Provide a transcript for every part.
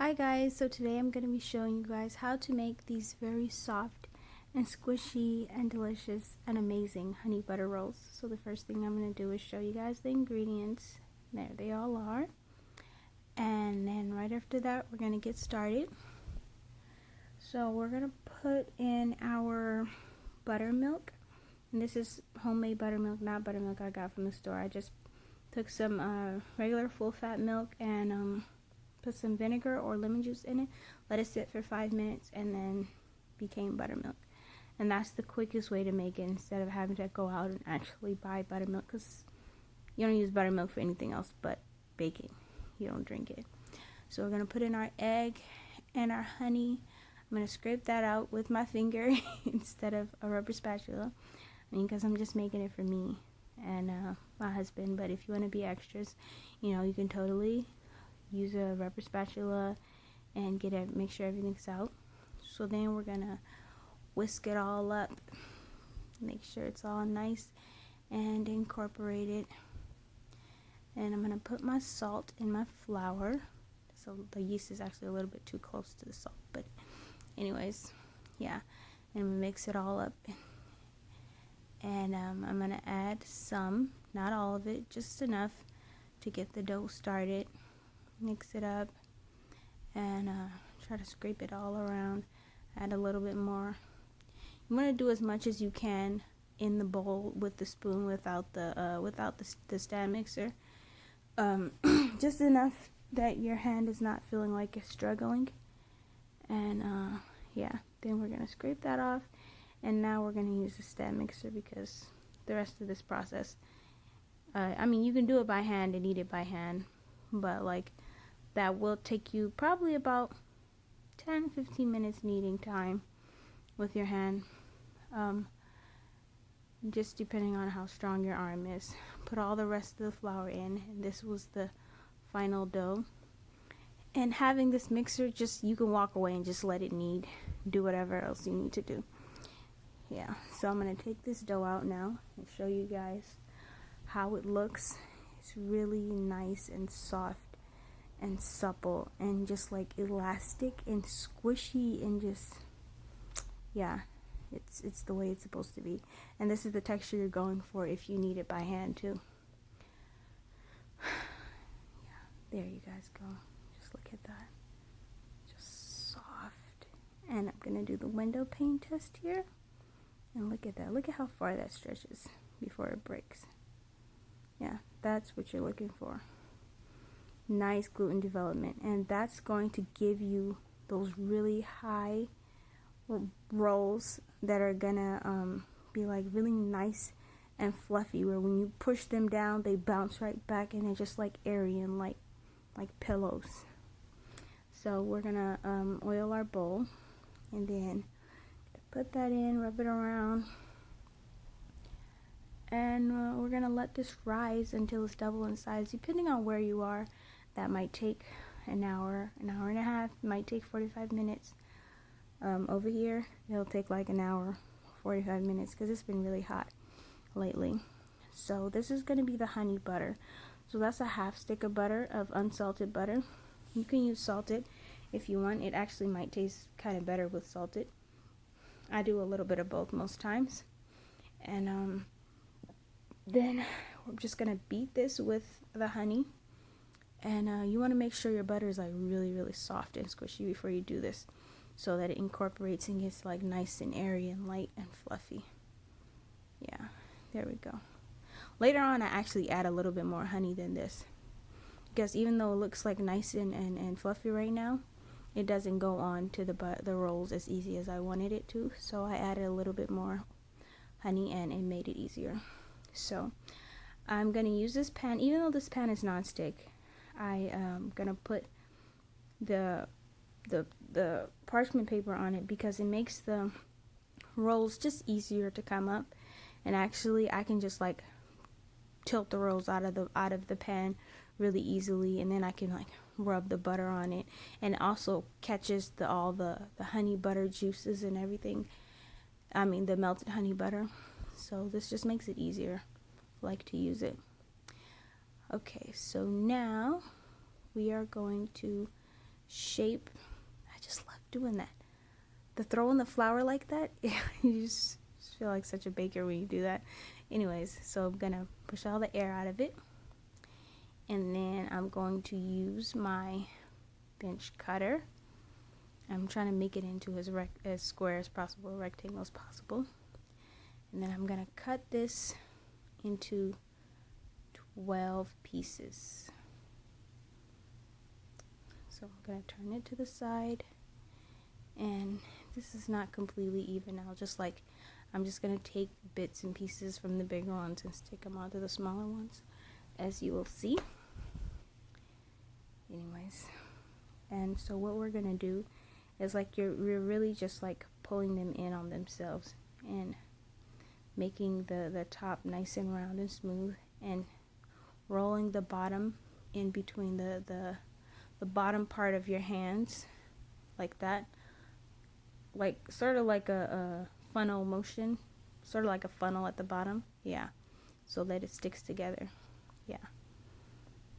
Hi guys, so today I'm going to be showing you guys how to make these very soft and squishy and delicious and amazing honey butter rolls. So the first thing I'm going to do is show you guys the ingredients. There they all are. And then right after that we're going to get started. So we're going to put in our buttermilk. And this is homemade buttermilk, not buttermilk I got from the store. I just took some regular full fat milk and put some vinegar or lemon juice in it, let it sit for 5 minutes, and then became buttermilk. And that's the quickest way to make it instead of having to go out and actually buy buttermilk, because you don't use buttermilk for anything else but baking. You don't drink it. So we're going to put in our egg and our honey. I'm going to scrape that out with my finger instead of a rubber spatula. I mean, because I'm just making it for me and my husband. But if you want to be extras, you know, you can totally use a rubber spatula and make sure everything's out. So then we're gonna whisk it all up, make sure it's all nice and incorporated. And I'm gonna put my salt in my flour. So the yeast is actually a little bit too close to the salt, but anyways, yeah. And mix it all up. And I'm gonna add some, not all of it, just enough to get the dough started. Mix it up and try to scrape it all around. Add a little bit more. You want to do as much as you can in the bowl with the spoon without the stand mixer. Just enough that your hand is not feeling like it's struggling. And yeah, then we're gonna scrape that off. And now we're gonna use the stand mixer because the rest of this process, I mean, you can do it by hand and eat it by hand, but like that will take you probably about 10-15 minutes kneading time with your hand, just depending on how strong your arm is. Put all the rest of the flour in, and this was the final dough. And having this mixer, just you can walk away and just let it knead, do whatever else you need to do. Yeah, so I'm gonna take this dough out now and show you guys how it looks. It's really nice and soft and supple and just like elastic and squishy and just, yeah, it's the way it's supposed to be. And this is the texture you're going for if you knead it by hand too. Yeah, there you guys go. Just look at that, just soft. And I'm gonna do the Windowpane test here, and look at that. Look at how far that stretches before it breaks. Yeah, that's what you're looking for. Nice gluten development, and that's going to give you those really high rolls that are gonna be like really nice and fluffy, where when you push them down they bounce right back and they're just like airy and like pillows. So we're gonna oil our bowl and then put that in, rub it around, and we're gonna let this rise until it's double in size. Depending on where you are, that might take an hour and a half, might take 45 minutes. Over here it'll take like an hour, 45 minutes, because it's been really hot lately. So this is going to be the honey butter. So that's a half stick of butter, of unsalted butter. You can use salted if you want. It actually might taste kind of better with salted. I do a little bit of both most times. And then we're just gonna beat this with the honey. And you want to make sure your butter is like really soft and squishy before you do this, so that it incorporates and gets like nice and airy and light and fluffy. Yeah, there we go. Later on I actually add a little bit more honey than this, because even though it looks like nice and fluffy right now, it doesn't go on to the rolls as easy as I wanted it to. So I added a little bit more honey and it made it easier. So I'm gonna use this pan. Even though this pan is non-stick, I am gonna put the parchment paper on it, because it makes the rolls just easier to come up. And actually I can just like tilt the rolls out of the pan really easily, and then I can like rub the butter on it, and it also catches all the honey butter juices and everything. I mean the melted honey butter. So this just makes it easier. I like to use it. Okay, so now we are going to shape. I just love doing that. The throwing the flour like that, you just feel like such a baker when you do that. Anyways, so I'm gonna push all the air out of it, and then I'm going to use my bench cutter. I'm trying to make it into as square as possible, rectangle as possible. And then I'm gonna cut this into 12 pieces. So I'm gonna turn it to the side, and this is not completely even. I'm just gonna take bits and pieces from the bigger ones and stick them onto the smaller ones, as you will see. Anyways, and so what we're gonna do is we're really just like pulling them in on themselves and making the top nice and round and smooth, and rolling the bottom in between the bottom part of your hands like that, like sort of like a funnel motion, sort of like a funnel at the bottom, yeah, so that it sticks together, yeah.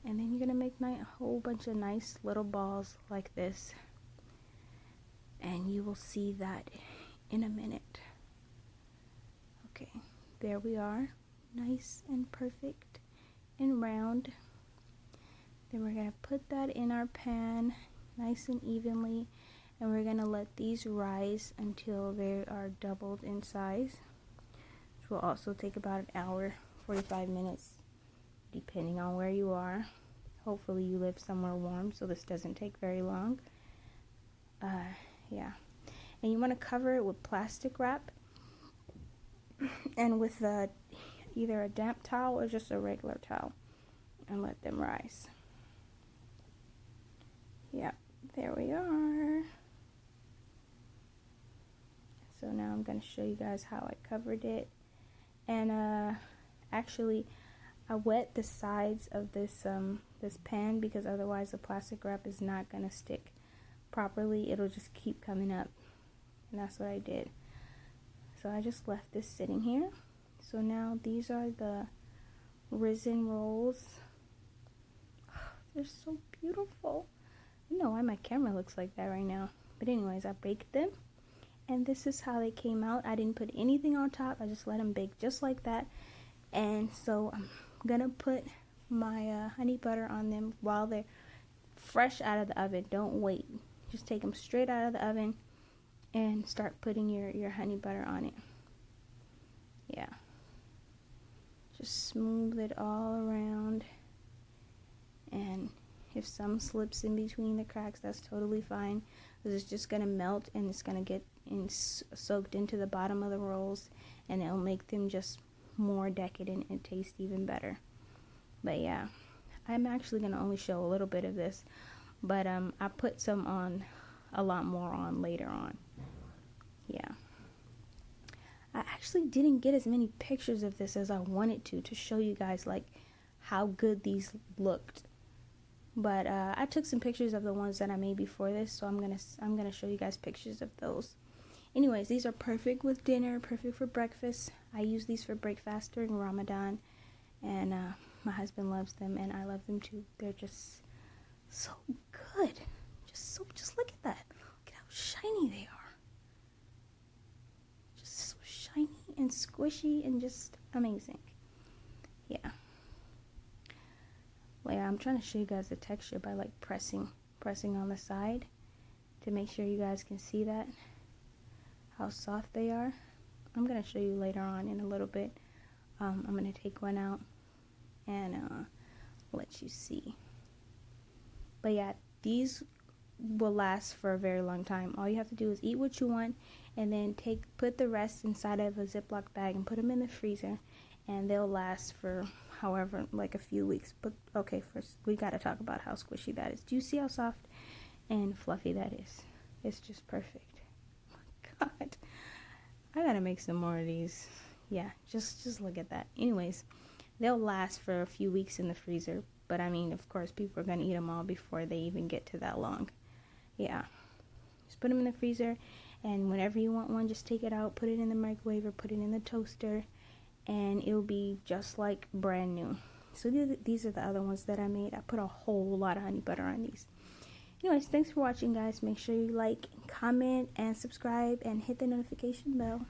And then you're gonna make a whole bunch of nice little balls like this, and you will see that in a minute. Okay, there we are, nice and perfect and round. Then we're gonna put that in our pan nice and evenly, and we're gonna let these rise until they are doubled in size, which will also take about an hour, 45 minutes, depending on where you are. Hopefully you live somewhere warm, so this doesn't take very long. Yeah, and you want to cover it with plastic wrap and with either a damp towel or just a regular towel, and let them rise. Yeah, there we are. So now I'm going to show you guys how I covered it. And actually, I wet the sides of this pan, because otherwise the plastic wrap is not going to stick properly. It'll just keep coming up, and that's what I did. So I just left this sitting here. So now these are the risen rolls. They're so beautiful. I don't know why my camera looks like that right now, but anyways, I baked them, and this is how they came out. I didn't put anything on top. I just let them bake just like that. And so I'm gonna put my honey butter on them while they're fresh out of the oven. Don't wait, just take them straight out of the oven and start putting your honey butter on it. Yeah, just smooth it all around, and if some slips in between the cracks, that's totally fine, because it's just gonna melt and it's gonna get soaked into the bottom of the rolls, and it'll make them just more decadent and taste even better. But yeah, I'm actually gonna only show a little bit of this, but I put some on, a lot more on later on. Yeah, I actually didn't get as many pictures of this as I wanted to show you guys like how good these looked, but I took some pictures of the ones that I made before this, so I'm gonna show you guys pictures of those. Anyways, these are perfect with dinner, perfect for breakfast. I use these for breakfast during Ramadan, and my husband loves them, and I love them too. They're just so good. Just look at that. Look at how shiny they are. Just so shiny and squishy and just amazing. Yeah. Well, yeah, I'm trying to show you guys the texture by like pressing on the side to make sure you guys can see that, how soft they are. I'm gonna show you later on in a little bit. I'm gonna take one out and let you see. But yeah, these will last for a very long time. All you have to do is eat what you want, and then put the rest inside of a Ziploc bag and put them in the freezer, and they'll last for however, like a few weeks. But okay, first we gotta talk about how squishy that is. Do you see how soft and fluffy that is? It's just perfect. Oh my God, I gotta make some more of these. Yeah, just look at that. Anyways, they'll last for a few weeks in the freezer, but I mean, of course, people are gonna eat them all before they even get to that long. Yeah, just put them in the freezer, and whenever you want one, just take it out, put it in the microwave or put it in the toaster, and it'll be just like brand new. So these are the other ones that I made. I put a whole lot of honey butter on these, Anyways, thanks for watching, guys. Make sure you like, comment, and subscribe, and hit the notification bell.